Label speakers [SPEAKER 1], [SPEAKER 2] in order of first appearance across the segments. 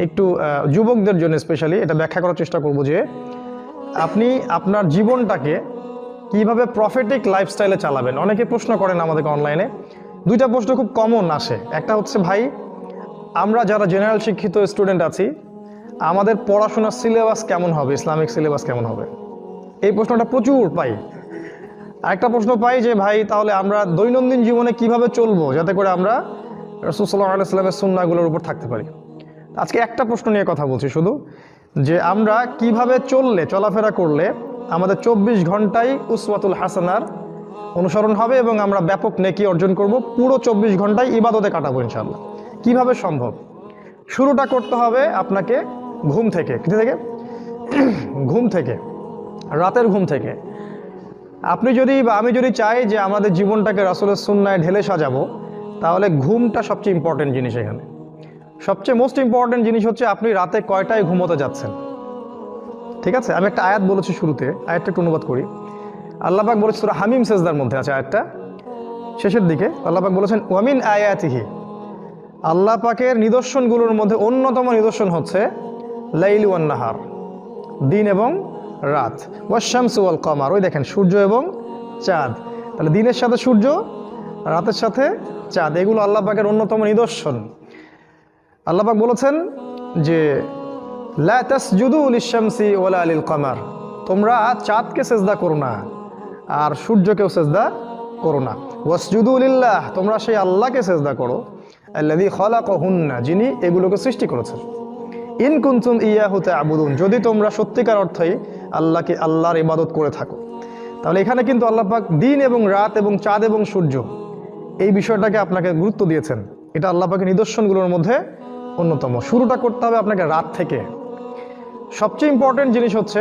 [SPEAKER 1] একটু যুবকদের জন্য স্পেশালি এটা ব্যাখ্যা করার চেষ্টা করব যে আপনি আপনার জীবনটাকে কিভাবে প্রফিটিক লাইফস্টাইলে চালাবেন। অনেকে প্রশ্ন করেন আমাদেরকে অনলাইনে, দুইটা প্রশ্ন খুব কমন আসে। একটা হচ্ছে, ভাই আমরা যারা জেনারেল শিক্ষিত স্টুডেন্ট আছি আমাদের পড়াশোনার সিলেবাস কেমন হবে, ইসলামিক সিলেবাস কেমন হবে, এই প্রশ্নটা প্রচুর পাই। আরেকটা প্রশ্ন পাই যে ভাই তাহলে আমরা দৈনন্দিন জীবনে কিভাবে চলবো যাতে করে আমরা রাসূল সাল্লাল্লাহু আলাইহি ওয়াসাল্লামের সুন্নাহগুলোর উপর থাকতে পারি। আজকে একটা প্রশ্ন নিয়ে কথা বলছি শুধু, যে আমরা কিভাবে চলাফেরা করলে আমাদের 24 ঘন্টায় উসওয়াতুল হাসানার অনুসরণ হবে এবং আমরা ব্যাপক নেকি অর্জন করব, পুরো 24 ঘন্টায় ইবাদতে কাটাবো ইনশাআল্লাহ। কিভাবে সম্ভব? শুরুটা করতে হবে আপনাকে ঘুম থেকে। কোথা থেকে? ঘুম থেকে, রাতের ঘুম থেকে। আপনি যদি বা আমি যদি চাই যে আমাদের জীবনটাকে রাসূলের সুন্নায় ঢেলে সাজাবো, তাহলে ঘুমটা সবচেয়ে ইম্পর্টেন্ট জিনিস। এখানে সবচেয়ে মোস্ট ইম্পর্টেন্ট জিনিস হচ্ছে আপনি রাতে কয়টায় ঘুমোতে যাচ্ছেন। ঠিক আছে, আমি একটা আয়াত বলেছি শুরুতে, আয়াতটা একটু অনুবাদ করি। আল্লাহ পাক বলেছে সূরা হামিম সেজদার মধ্যে আছে আয়াতটা, শেষের দিকে আল্লাহ পাক বলেছেন ওয়ামিন আয়াতিহি, আল্লাহ পাকের নিদর্শনগুলোর মধ্যে অন্যতম নিদর্শন হচ্ছে লাইল ওয়ান নাহার, দিন এবং রাত, ওয়াশ-শামসু ওয়াল কমার, ওই দেখেন সূর্য এবং চাঁদ। তাহলে দিনের সাথে সূর্য, রাতের সাথে চাঁদ, এগুলো আল্লাহ পাকের অন্যতম নিদর্শন। আল্লাহ পাক বলেছেন যে লা তাসজুদু লিশ-শামসি ওয়ালা লিল কমার, তোমরা চাঁদকে সেজদা করো না আর সূর্যকেও সেজদা করো না। ওয়াসজুদু লিল্লাহ, তোমরা সেই আল্লাহকে সেজদা করো, আল্লাযী খালাকাহুন্না, যিনি এগুলোকে সৃষ্টি করেছেন। ইন কুনতুম ইয়াহু তা'বুদুন, যদি তোমরা সত্যিকার অর্থেই আল্লাহর ইবাদত করে থাকো। তাহলে এখানে কিন্তু আল্লাহ পাক দিন এবং রাত এবং চাঁদ এবং সূর্য এই বিষয়টাকে আপনাকে গুরুত্ব দিয়েছেন। এটা আল্লাহ পাকের নিদর্শনগুলোর মধ্যে অন্যতম। শুরুটা করতে হবে আপনাকে রাত থেকে। সবচেয়ে ইম্পর্টেন্ট জিনিস হচ্ছে,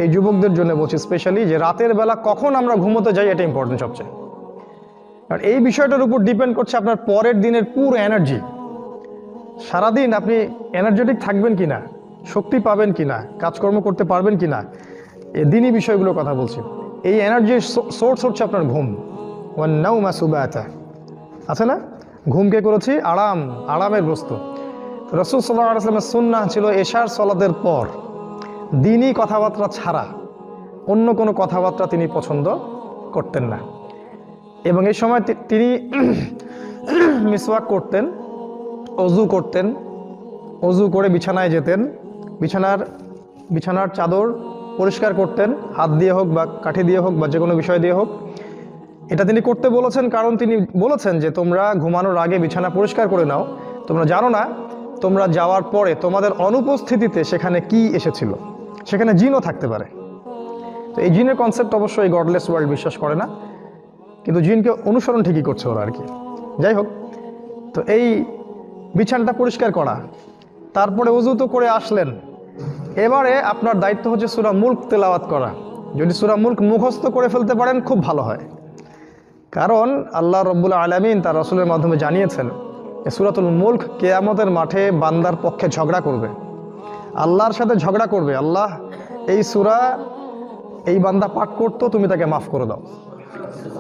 [SPEAKER 1] এই যুবকদের জন্য বলছি স্পেশালি, যে রাতের বেলা কখন আমরা ঘুমোতে যাই এটা ইম্পর্টেন্ট সবচেয়ে। আর এই বিষয়টার উপর ডিপেন্ড করছে আপনার পরের দিনের পুরো এনার্জি। সারাদিন আপনি এনার্জেটিক থাকবেন কিনা, শক্তি পাবেন কিনা, কাজকর্ম করতে পারবেন কিনা, এই দিনই বিষয়গুলোর কথা বলছি। এই এনার্জির সোর্স হচ্ছে আপনার ঘুম। ওয়ান নাওমা সুবাতা, আছে না? ঘুমকে করেছি আরামের বস্তু। রাসূল সাল্লাল্লাহু আলাইহি ওয়াসাল্লামের সুন্নাহ ছিল এশার সালাতের পর দিনই কথাবার্তা ছাড়া অন্য কোনো কথাবার্তা তিনি পছন্দ করতেন না। এবং এই সময় তিনি মিসওয়াক করতেন, অজু করতেন, অজু করে বিছানায় যেতেন, বিছানার চাদর পরিষ্কার করতেন, হাত দিয়ে হোক বা কাঠি দিয়ে হোক বা যে কোনো বিষয় দিয়ে হোক। এটা তিনি করতে বলেছেন কারণ তিনি বলেছেন যে তোমরা ঘুমানোর আগে বিছানা পরিষ্কার করে নাও, তোমরা জানো না তোমরা যাওয়ার পরে তোমাদের অনুপস্থিতিতে সেখানে কি এসেছিল, সেখানে জিনও থাকতে পারে। তো এই জিনের কনসেপ্ট অবশ্যই গডলেস ওয়ার্ল্ড বিশ্বাস করে না, কিন্তু জিনকে অনুসরণ ঠিকই করছে ওরা আর কি। যাই হোক, তো এই বিছানাটা পরিষ্কার করা, তারপরে ওযু তো করে আসলেন, এবারে আপনার দায়িত্ব হচ্ছে সূরা মুলক তেলাওয়াত করা। যদি সূরা মুলক মুখস্থ করে ফেলতে পারেন খুব ভালো হয়, কারণ আল্লাহ রাব্বুল আলামিন তার রাসূলের মাধ্যমে জানিয়েছেন যে সূরাতুল মুলক কিয়ামতের মাঠে বান্দার পক্ষে ঝগড়া করবে, আল্লাহর সাথে ঝগড়া করবে। আল্লাহ এই সূরা এই বান্দা পাঠ করতো, তুমি তাকে মাফ করে দাও।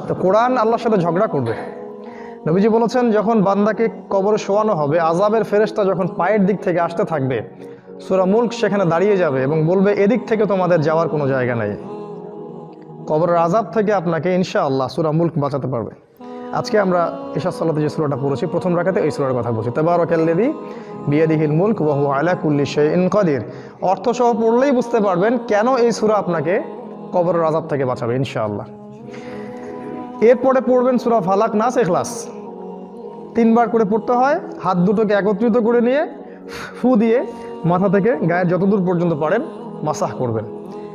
[SPEAKER 1] তো কোরআন আল্লাহর সাথে ঝগড়া করবে। নবীজি বলেছেন যখন বান্দাকে কবরে শোয়ানো হবে, আযাবের ফেরেশতা যখন পায়ের দিক থেকে আসতে থাকবে, সূরা মুলক সেখানে দাঁড়িয়ে যাবে এবং বলবে এদিক থেকে তোমাদের যাওয়ার কোনো জায়গা নেই। কবরের আযাব থেকে আপনাকে ইনশাআল্লাহ সূরা মুলক বাঁচাতে পারবে। আজকে আমরা ইশার সালাতে যে সূরাটা পড়েছি প্রথম রাকাতে, এই সূরার কথা বলছি, তাবারাকাল্লাযী বিয়াদিহিল মুলক ওয়া হুয়া আলা কুল্লি শাইইন কাদির। অর্থসহ পড়লেই বুঝতে পারবেন কেন এই সূরা আপনাকে কবরের আযাব থেকে বাঁচাবে ইনশাআল্লাহ। এরপরে পড়বেন সূরা ফালাক, নাস, ইখলাস, 3 বার করে পড়তে হয়। হাত দুটোকে একত্রিত করে নিয়ে ফু দিয়ে মাথা থেকে গায়ের যতদূর পর্যন্ত পারেন মাসাহ করবেন।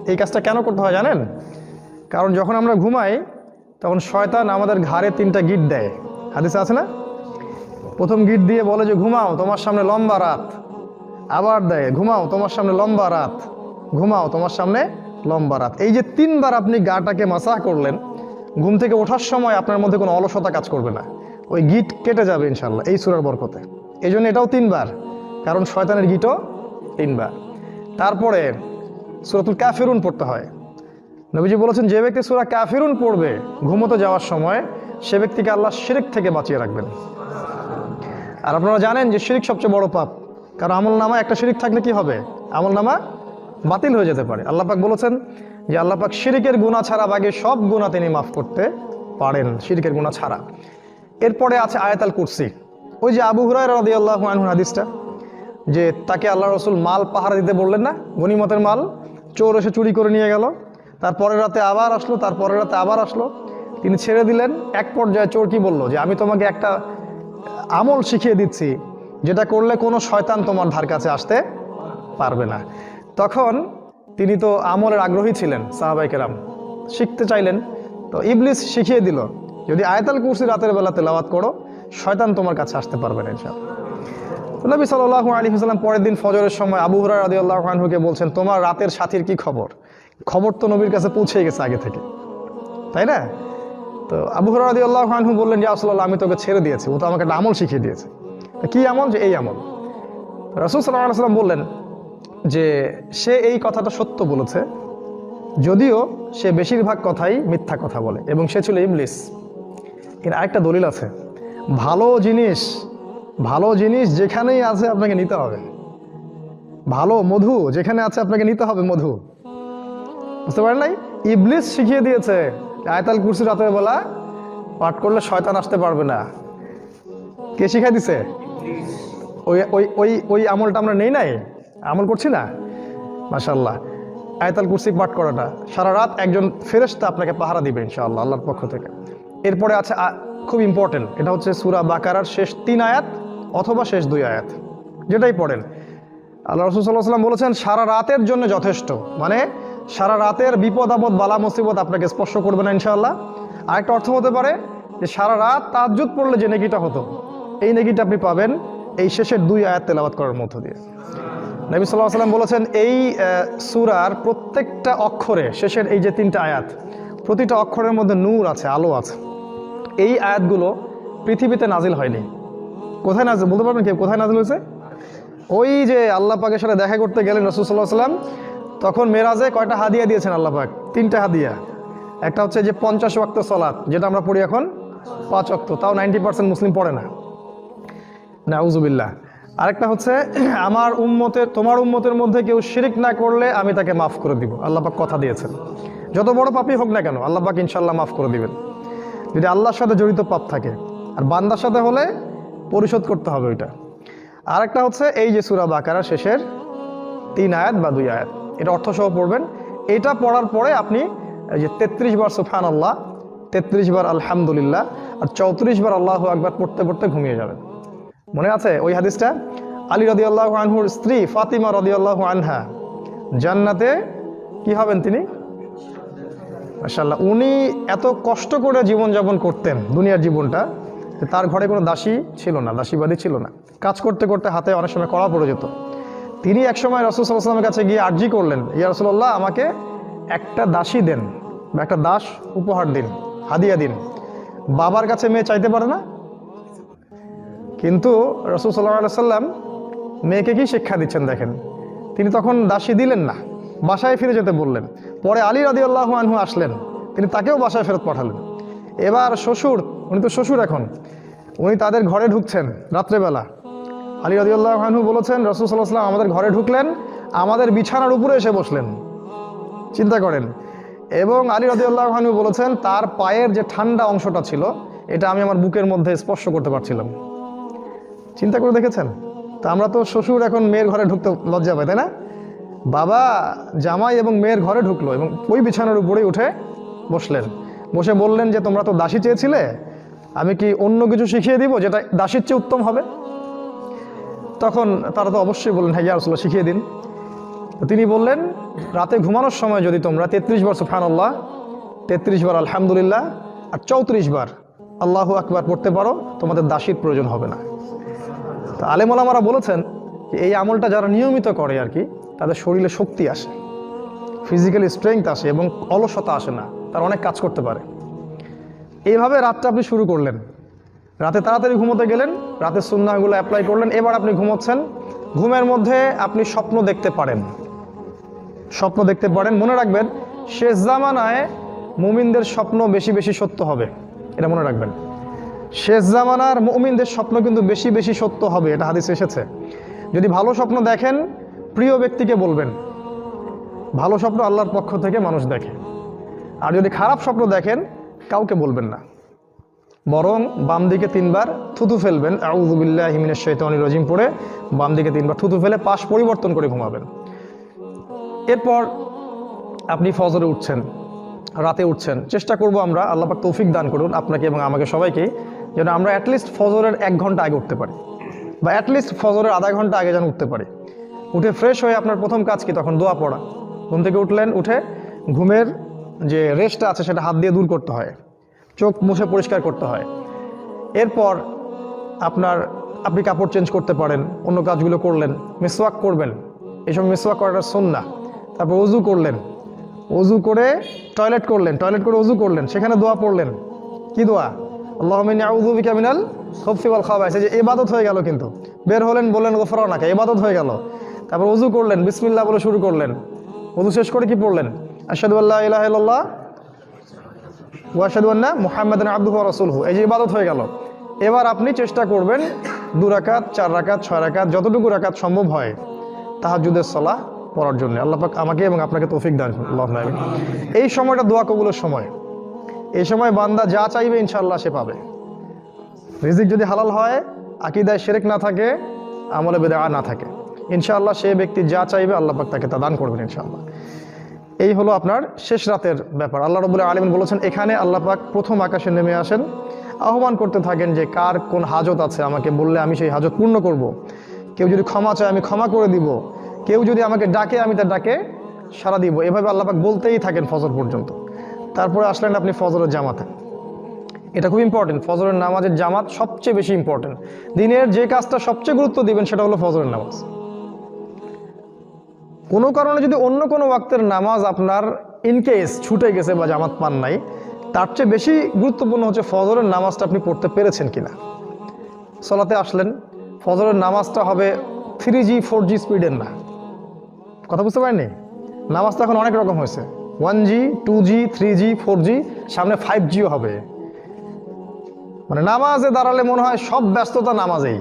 [SPEAKER 1] এই কাজটা কেন করতে হয় জানেন? কারণ যখন আমরা ঘুমাই তখন শয়তান আমাদের ঘাড়ে 3টা গিট দেয়, হাদিসে আছে না? প্রথম গিট দিয়ে বলে যে ঘুমাও, তোমার সামনে লম্বা রাত। আবার দেয় ঘুমাও, তোমার সামনে লম্বা রাত, ঘুমাও, তোমার সামনে লম্বা রাত। এই যে 3 বার আপনি গাটাকে মাসাহ করলেন, ঘুম থেকে ওঠার সময় আপনার মধ্যে কোনো অলসতা কাজ করবে না, ওই গিট কেটে যাবে ইনশাআল্লাহ এই সূরার বরকতে। এই জন্য এটাও 3 বার, কারণ শয়তানের গিটও 3 বার। তারপরে সূরাতুল কাফিরুন পড়তে হয়। নবীজি বলেছেন যে ব্যক্তি সূরা কাফিরুন পড়বে ঘুমোতে যাওয়ার সময়, সে ব্যক্তিকে আল্লাহ শিরক থেকে বাঁচিয়ে রাখবেন। আর আপনারা জানেন যে শিরক সবচেয়ে বড় পাপ। কারণ আমল নামা একটা শিরিক থাকলে কি হবে, আমল নামা বাতিল হয়ে যেতে পারে। আল্লাহ পাক বলেছেন যে আল্লাহ পাক শিরিকের গুনাহ ছাড়া বাকি সব গুনাহ তিনি মাফ করতে পারেন, শিরিকের গুনাহ ছাড়া। এরপরে আছে আয়াতুল কুরসি। ওই যে আবু হুরায়রা রাদিয়াল্লাহু আনহু হাদিসটা, যে তাকে আল্লাহ রসুল মাল পাহারা দিতে বললেন না, গনিমতের মাল, চোর এসে চুরি করে নিয়ে গেল, তারপরের রাতে আবার আসলো, তারপরের রাতে আবার আসলো, তিনি ছেড়ে দিলেন। এক পর্যায়ে চোর কি বলল, যে আমি তোমাকে একটা আমল শিখিয়ে দিচ্ছি যেটা করলে কোনো শয়তান তোমার ধার কাছে আসতে পারবে না। তখন তিনি তো আমলের আগ্রহী ছিলেন, সাহাবায়ে কেরাম শিখতে চাইলেন, তো ইবলিস শিখিয়ে দিল যদি আয়াতুল কুরসি রাতের বেলা তেলাওয়াত করো শয়তান তোমার কাছে আসতে পারবে না ইনশাআল্লাহ। নবী সাল্লাল্লাহু আলাইহি ওয়াসাল্লাম পরের দিন ফজরের সময় আবু হুরায়রা রাদিয়াল্লাহু আনহুকে বলছেন, তোমার রাতের সাথীর কি খবর? খবর তো নবীর কাছে পৌঁছে গেছে আগে থেকে, তাই না? তো আবু হুরায়রা রাদিয়াল্লাহু আনহু বললেন, ইয়া রাসূলুল্লাহ, আমি তোকে ছেড়ে দিয়েছি, ও তো আমাকে একটা আমল শিখিয়ে দিয়েছে। কি আমল? যে এই আমল। রাসূল সাল্লাল্লাহু আলাইহি ওয়াসাল্লাম বললেন যে সে এই কথাটা সত্য বলেছে, যদিও সে বেশিরভাগ কথাই মিথ্যা কথা বলে, এবং সে ছিল ইবলিস। এর আরেকটা দলিল আছে, ভালো জিনিস যেখানেই আছে আপনাকে নিতে হবে। ভালো মধু যেখানে আছে আপনাকে নিতে হবে মধু, বুঝতে পারেন নাই? ইবলিস শিখিয়ে দিয়েছে আয়াতুল কুরসি রাতের বেলা পাঠ করলে শয়তান আসতে পারবে না। কে শিখাই দিছে? ওই ওই ওই ওই আমলটা আমরা নেই নাই, আমল করছি না, মাশাআল্লাহ। আয়াতুল কুরসি পাঠ করাটা সারা রাত একজন ফেরেশতা আপনাকে পাহারা দিবে ইনশাআল্লাহ আল্লাহর পক্ষ থেকে। এরপরে আছে খুব ইম্পর্টেন্ট, এটা হচ্ছে সূরা বাকারার শেষ 3 আয়াত অথবা শেষ 2 আয়াত, যেটাই পড়েন। আল্লাহ রাসূল সাল্লাল্লাহু আলাইহি ওয়াসাল্লাম বলেছেন সারা রাতের জন্য যথেষ্ট, মানে সারা রাতের বিপদ আপদ বালা মুসিবত আপনাকে স্পর্শ করবে না ইনশাআল্লাহ। আরেকটা অর্থ হতে পারে যে সারা রাত তাহাজ্জুদ পড়লে যে নেকিটা হতো, এই নেকিটা আপনি পাবেন এই শেষের 2 আয়াত তেলাওয়াত করার মধ্য দিয়ে। নবী সাল্লাল্লাহু আলাইহি ওয়াসাল্লাম বলেছেন এই সূরার প্রত্যেকটা অক্ষরে, শেষের এই যে 3টা আয়াত, প্রতিটা অক্ষরের মধ্যে নূর আছে, আলো আছে। এই আয়াতগুলো পৃথিবীতে নাজিল হয়নি। কোথায় নাজিল বলতে পারবেন কেউ? কোথায় নাজিল হয়েছে? ওই যে আল্লাহ পাকের সাথে দেখা করতে গেলেন রাসূল সাল্লাল্লাহু আলাইহি ওয়াসাল্লাম, তখন মেরাজে কয়টা হাদিয়া দিয়েছেন আল্লাহ পাক? 3টা হাদিয়া। একটা হচ্ছে যে 50 ওয়াক্ত সালাত, যেটা আমরা পড়ি এখন 5 ওয়াক্ত, তাও 90% মুসলিম পড়ে না, নাউজুবিল্লাহ। আরেকটা হচ্ছে আমার উম্মতের, তোমার উম্মতের মধ্যে কেউ শিরিক না করলে আমি তাকে মাফ করে দিব। আল্লাহ পাক কথা দিয়েছেন, যত বড় পাপই হোক না কেন আল্লাহ পাক ইনশাআল্লাহ মাফ করে দিবেন, যদি আল্লাহর সাথে জড়িত পাপ থাকে। আর বান্দার সাথে হলে পরিশোধ করতে হবে ওইটা। আরেকটা হচ্ছে এই যে সূরা বাকারার শেষের 3 আয়াত বা 2 আয়াত, এটা অর্থসহ পড়বেন। এটা পড়ার পরে আপনি এই যে 33 বার সুবহানাল্লাহ, 33 বার আলহামদুলিল্লাহ আর 34 বার আল্লাহু আকবার পড়তে পড়তে ঘুমিয়ে যাবেন। মনে আছে ওই হাদিসটা? আলী রাদিয়াল্লাহু আনহুর স্ত্রী ফাতিমা রাদিয়াল্লাহু আনহা জান্নাতে কি হবেন তিনি? মাশাআল্লাহ। উনি এত কষ্ট করে জীবনযাপন করতেন দুনিয়ার জীবনটা, তার ঘরে কোনো দাসী ছিল না, দাসীবাদী ছিল না। কাজ করতে করতে হাতে অনেক সময় কড়া পড়ে যেত। তিনি একসময় রাসূল সাল্লাল্লাহু আলাইহি ওয়াসাল্লামের কাছে গিয়ে আরজি করলেন, ইয়া রাসূলুল্লাহ, আমাকে একটা দাসী দেন বা একটা দাস উপহার দিন, হাদিয়া দিন। বাবার কাছে মেয়ে চাইতে পারে না, কিন্তু রাসূল সাল্লাল্লাহু আলাইহি ওয়াসাল্লাম মেয়েকে কি শিক্ষা দিচ্ছেন দেখেন। তিনি তখন দাসী দিলেন না, বাসায় ফিরে যেতে বললেন। পরে আলী রাদিয়াল্লাহু আনহু আসলেন, তিনি তাকেও বাসায় ফেরত পাঠালেন। এবার শ্বশুর, উনি তো শ্বশুর এখন, উনি তাদের ঘরে ঢুকছেন রাত্রেবেলা। আলী রাদিয়াল্লাহু আনহু বলেছেন রাসূল সাল্লাল্লাহু আলাইহি ওয়াসাল্লাম আমাদের ঘরে ঢুকলেন, আমাদের বিছানার উপরে এসে বসলেন, চিন্তা করেন। এবং আলী রাদিয়াল্লাহু আনহু বলেছেন তার পায়ের যে ঠান্ডা অংশটা ছিল এটা আমি আমার বুকের মধ্যে স্পর্শ করতে পারছিলাম। চিন্তা করে দেখেছেন? তা আমরা তো শ্বশুর এখন মেয়ের ঘরে ঢুকতে লজ্জা পাই, তাই না? বাবা জামাই এবং মেয়ের ঘরে ঢুকলো এবং ওই বিছানার উপরেই উঠে বসলেন, বসে বললেন যে তোমরা তো দাসী চেয়েছিলে, আমি কি অন্য কিছু শিখিয়ে দিব যেটা দাসীর চেয়ে উত্তম হবে? তখন তারা তো অবশ্যই বললেন হ্যাঁ ইয়া রাসূলুল্লাহ, শিখিয়ে দিন। তো তিনি বললেন রাতে ঘুমানোর সময় যদি তোমরা 33 বার সুবহানাল্লাহ, 33 বার আলহামদুলিল্লাহ আর 34 বার আল্লাহু আকবার পড়তে পারো, তোমাদের দাসীর প্রয়োজন হবে না। তো আলেম ওলামারা বলেছেন যে এই আমলটা যারা নিয়মিত করে আর কি, তাদের শরীরে শক্তি আসে, ফিজিক্যালি স্ট্রেংথ আসে এবং অলসতা আসে না, তারা অনেক কাজ করতে পারে। এইভাবে রাতটা আপনি শুরু করলেন, রাতে তাড়াতাড়ি ঘুমোতে গেলেন, রাতের সুন্নাহগুলো অ্যাপ্লাই করলেন, এবার আপনি ঘুমোচ্ছেন। ঘুমের মধ্যে আপনি স্বপ্ন দেখতে পারেন, স্বপ্ন দেখতে পারেন। মনে রাখবেন শেষ জামানায় মুমিনদের স্বপ্ন বেশি বেশি সত্য হবে, এটা মনে রাখবেন। শেষ জামানার মুমিনদের স্বপ্ন কিন্তু বেশি বেশি সত্য হবে, এটা হাদিসে এসেছে। যদি ভালো স্বপ্ন দেখেন প্রিয় ব্যক্তিকে বলবেন, ভালো স্বপ্ন আল্লাহর পক্ষ থেকে মানুষ দেখে। আর যদি খারাপ স্বপ্ন দেখেন কাউকে বলবেন না, বরং বাম দিকে 3 বার থুতু ফেলবেন, আউযু বিল্লাহি মিনাশ শাইতানির রাজিম পড়ে বাম দিকে 3 বার থুতু ফেলে পাশ পরিবর্তন করে ঘুমাবেন। এরপর আপনি ফজরে উঠছেন, রাতে উঠছেন, চেষ্টা করব আমরা, আল্লাহ পাক তৌফিক দান করুন আপনাকে এবং আমাকে সবাইকেই, যেন আমরা অ্যাটলিস্ট ফজরের 1 ঘন্টা আগে উঠতে পারি, বা অ্যাটলিস্ট ফজরের আধা ঘন্টা আগে যেন উঠতে পারি। উঠে ফ্রেশ হয়ে আপনার প্রথম কাজ কি? তখন দোয়া পড়া। ঘুম থেকে উঠলেন, উঠে ঘুমের যে রেস্টটা আছে সেটা হাত দিয়ে দূর করতে হয়, চোখ মুছে পরিষ্কার করতে হয়। এরপর আপনি কাপড় চেঞ্জ করতে পারেন, অন্য কাজগুলো করলেন, মিসওয়াক করবেন, এই সময় মিসওয়াক করাটা সুন্নাহ। তারপর ওযু করলেন, ওযু করে টয়লেট করলেন, টয়লেট করে ওযু করলেন, সেখানে দোয়া পড়লেন। কি দোয়া? আল্লাহুম্মা ইন্নী আউযু বিকা মিনাল খুবসি ওয়াল খাবাইস। এই যে ইবাদত হয়ে গেল, কিন্তু বের হলেন বললেন গফরানাকা, ইবাদত হয়ে গেল। তারপর ওযু করলেন, বিসমিল্লাহ বলে শুরু করলেন, ওযু শেষ করে কি পড়লেন? আশহাদু আল্লা ইলাহা ইল্লাল্লাহ ওয়া আশহাদু আন্না মুহাম্মাদান আবদুহু ওয়া রাসূলুহু। এই যে ইবাদত হয়ে গেল। এবার আপনি চেষ্টা করবেন 2 রাকাত, 4 রাকাত, 6 রাকাত, যতটুকু রাকাত সম্ভব হয় তাহাজ্জুদের সালাহ পড়ার জন্য। আল্লাহ পাক আমাকে এবং আপনাকে তৌফিক দান করুন, আল্লাহুম্মা আমিন। এই সময়টা দোয়া কবুলের সময়। এই সময় বান্দা যা চাইবে ইনশাআল্লাহ সে পাবে। রিজিক যদি হালাল হয়, আকীদায় শিরক না থাকে, আমলে বিদআ না থাকে, ইনশাআল্লাহ সে ব্যক্তি যা চাইবে আল্লাহ পাক তাকে তা দান করবেন ইনশাআল্লাহ। এই হলো আপনার শেষ রাতের ব্যাপার। আল্লাহ রাব্বুল আলামিন বলেছেন, এখানে আল্লাহ পাক প্রথম আকাশে নেমে আসেন, আহ্বান করতে থাকেন যে কার কোন হাজত আছে আমাকে বললে আমি সেই হাজত পূর্ণ করব। কেউ যদি ক্ষমা চায় আমি ক্ষমা করে দিব, কেউ যদি আমাকে ডাকে আমি তার ডাকে সাড়া দিব। এভাবে আল্লাহ পাক বলতেই থাকেন ফজর পর্যন্ত। তারপরে আসলেন আপনি ফজরের জামাতে। এটা খুব ইম্পর্টেন্ট, ফজরের নামাজের জামাত সবচেয়ে বেশি ইম্পর্টেন্ট। দিনের যে কাজটা সবচেয়ে গুরুত্ব দিবেন সেটা হলো ফজরের নামাজ। কোনো কারণে যদি অন্য কোনো ওয়াক্তের নামাজ আপনার ইনকেস ছুটে গেছে বা জামাত পান নাই, তার চেয়ে বেশি গুরুত্বপূর্ণ হচ্ছে ফজরের নামাজটা আপনি পড়তে পেরেছেন কিনা। সলাতে আসলেন, ফজরের নামাজটা হবে 3G 4G স্পিডের না। কথা বুঝতে পারেননি? নামাজটা এখন অনেক রকম হয়েছে, 1G 2G 3G 4G, সামনে 5Gও হবে। মানে নামাজে দাঁড়ালে মনে হয় সব ব্যস্ততা নামাজেই,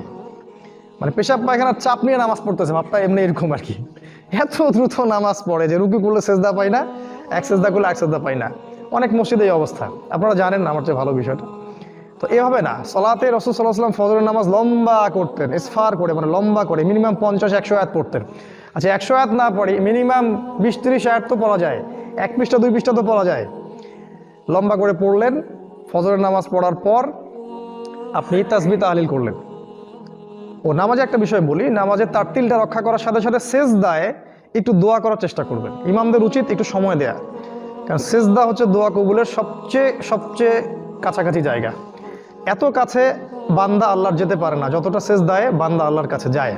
[SPEAKER 1] মানে পেশাব পায়খানার চাপ নিয়ে নামাজ পড়তেছে, ভাবটা এমনি এরকম আর কি। এত দ্রুত নামাজ পড়ে যে রুকু করলে সেজদা পাই না, এক সেজদা করলে এক সেজদা পাই না। অনেক মসজিদে এই অবস্থা, আপনারা জানেন না আমার চেয়ে ভালো বিষয়টা। তো এভাবে না, সলাতে রাসূল সাল্লাল্লাহু আলাইহি ওয়াসাল্লাম ফজরের নামাজ লম্বা করতেন, ইসফার করে, মানে লম্বা করে, মিনিমাম 50-100 আয়াত পড়তেন। আচ্ছা 100 আয়াত না পড়ি, মিনিমাম 20-30 আয়াত তো পড়া যায়, 1 পৃষ্ঠা 2 পৃষ্ঠা তো পড়া যায়। লম্বা করে পড়লেন, ফজরের নামাজ পড়ার পর আপনি তাসবিহ তাহলিল করলেন। ও নামাজে একটা বিষয় বলি, নামাজের তারতিলটা রক্ষা করার সাথে সাথে সেজদায় একটু দোয়া করার চেষ্টা করবেন। ইমামদের উচিত একটু সময় দেয়া, কারণ সেজদা হচ্ছে দোয়া কবুলের সবচেয়ে কাছাকাছি জায়গা। এত কাছে বান্দা আল্লাহর যেতে পারে না যতটা সেজদায় বান্দা আল্লাহর কাছে যায়।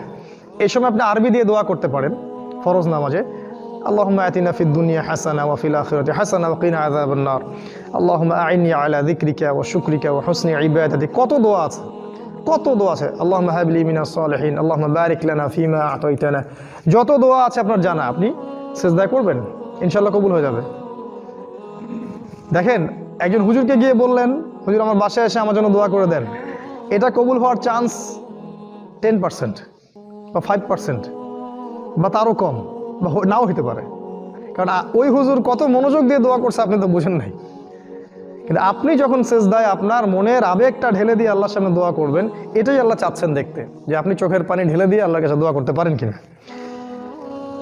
[SPEAKER 1] এই সময় আপনি আরবি দিয়ে দোয়া করতে পারেন ফরজ নামাজে, আল্লাহুম্মা আতিনা ফিদ দুনিয়া হাসানা ওয়া ফিল আখিরাতি হাসানা ওয়া কিনা আযাবান নার, আল্লাহুম্মা আইন্নি আলা যিকরিকা ওয়া শুকরিকা ওয়া হুসনি ইবাদাতি। কত দোয়া আছে, কত দোয়া আছে। আল্লাহুম্মা হাবলি মিনাস সালিহিন, আল্লাহুম্মা বারিক লানা ফিমা আতাইতানা। যত দোয়া আছে আপনার জানা, আপনি সিজদায় করবেন, ইনশাআল্লাহ কবুল হয়ে যাবে। দেখেন, একজন হুজুরকে গিয়ে বললেন, হুজুর আমার বাসায় এসে আমার জন্য দোয়া করে দেন, এটা কবুল হওয়ার চান্স 10% বা 5% বা তারও কম, বা নাও হতে পারে। কারণ ওই হুজুর কত মনোযোগ দিয়ে দোয়া করছে আপনি তো বুঝেন নাই। কিন্তু আপনি যখন সেজদায় আপনার মনের আবেগটা ঢেলে দিয়ে আল্লাহর সামনে দোয়া করবেন, এটাই আল্লাহ চাচ্ছেন দেখতে, যে আপনি চোখের পানি ঢেলে দিয়ে আল্লাহর কাছে দোয়া করতে পারেন কিনা।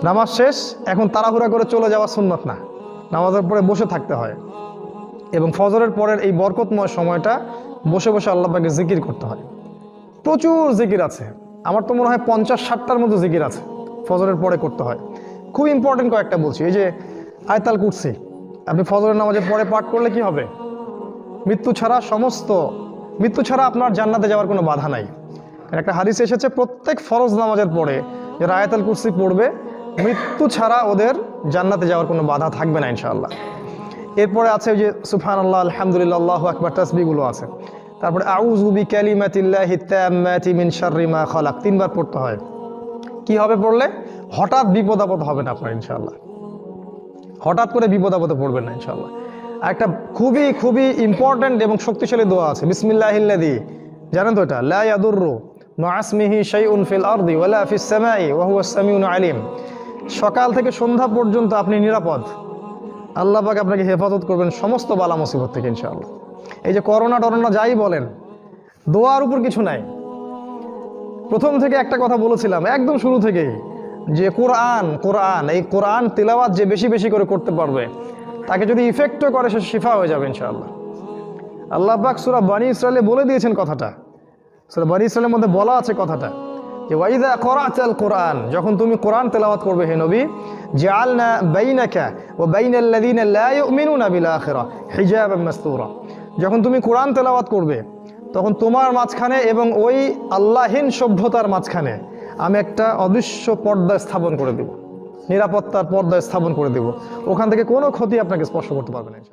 [SPEAKER 1] নামাজ শেষ, এখন তাড়াহুড়া করে চলে যাওয়া সুন্নাত না, নামাজের পরে বসে থাকতে হয়। এবং ফজরের পরের এই বরকতময় সময়টা বসে বসে আল্লাহ পাকে জিকির করতে হয়। প্রচুর জিকির আছে, আমার তো মনে হয় 50-60টার মতো জিকির আছে ফজরের পরে করতে হয়। খুব ইম্পর্টেন্ট কয়েকটা বলছি। এই যে আয়াতুল কুরসি আপনি ফজরের নামাজের পরে পাঠ করলে কি হবে? মৃত্যু ছাড়া আপনার জান্নাতে যাওয়ার কোনো বাধা নাই। একটা হাদিস এসেছে, প্রত্যেক ফরজ নামাজের পরে যারা আয়াতুল কুরসি পড়বে, মৃত্যু ছাড়া ওদের জান্নাতে যাওয়ার কোনো বাধা থাকবে না ইনশাআল্লাহ। এরপরে আছে ওই যে সুবহানাল্লাহ, আলহামদুলিল্লাহ, আল্লাহু আকবার, তাসবিহগুলো আছে। তারপরে আউযু বিকালিমাতিল্লাহি তাম্মাতি মিন শাররি মা খালাক 3 বার পড়তে হয়। কি হবে পড়লে? হঠাৎ বিপদ আপদ হবে না আপনার ইনশাআল্লাহ, হঠাৎ করে বিপদ আপদে পড়বেন না ইনশাআল্লাহ। আর একটা খুবই ইম্পর্টেন্ট এবং শক্তিশালী দোয়া আছে, বিসমিল্লাহিল্লাযী, জানেন তো এটা? লা ইয়াদুররু মা ইসমিহি শাইউন ফিল আরদি ওয়ালা ফিস সামাই ওয়া হুয়া সামিউন আলিম। সকাল থেকে সন্ধ্যা পর্যন্ত আপনি নিরাপদ। আল্লাহ পাক আপনাকে হেফাজত করবেন সমস্ত বালা মুসিবত থেকে ইনশাআল্লাহ। এই যে করোনা টরোনা যাই বলেন, দোয়ার উপর কিছু নাই। প্রথম থেকে একটা কথা বলেছিলাম একদম শুরু থেকেই, যে কোরআন এই কোরআন তিলাওয়াত যে বেশি বেশি করে করতে পারবে, তাকে যদি ইফেক্টও করে সে শিফা হয়ে যাবে ইনশাআল্লাহ। আল্লাহ পাক সূরা বনী ইসরাঈলে বলে দিয়েছেন কথাটা। সূরা বনী ইসরাঈলের মধ্যে বলা আছে কথাটা যে ওয়াইদা করাতাল কোরআন, যখন তুমি কোরআন তেলাওয়াত করবে হে নবী, জাআলনা বাইনাকা ওয়া বাইনাল্লাযিনা লা ইউমিনুনা বিল আখিরাহ হিজাবাম মাসতুরা, যখন তুমি কোরআন তেলাওয়াত করবে তখন তোমার মাঝখানে এবং ওই আল্লাহহীন সভ্যতার মাঝখানে আমি একটা অদৃশ্য পর্দা স্থাপন করে দেব, নিরাপত্তার পর্দা স্থাপন করে দেব। ওখান থেকে কোনো ক্ষতি আপনাকে স্পর্শ করতে পারবে না।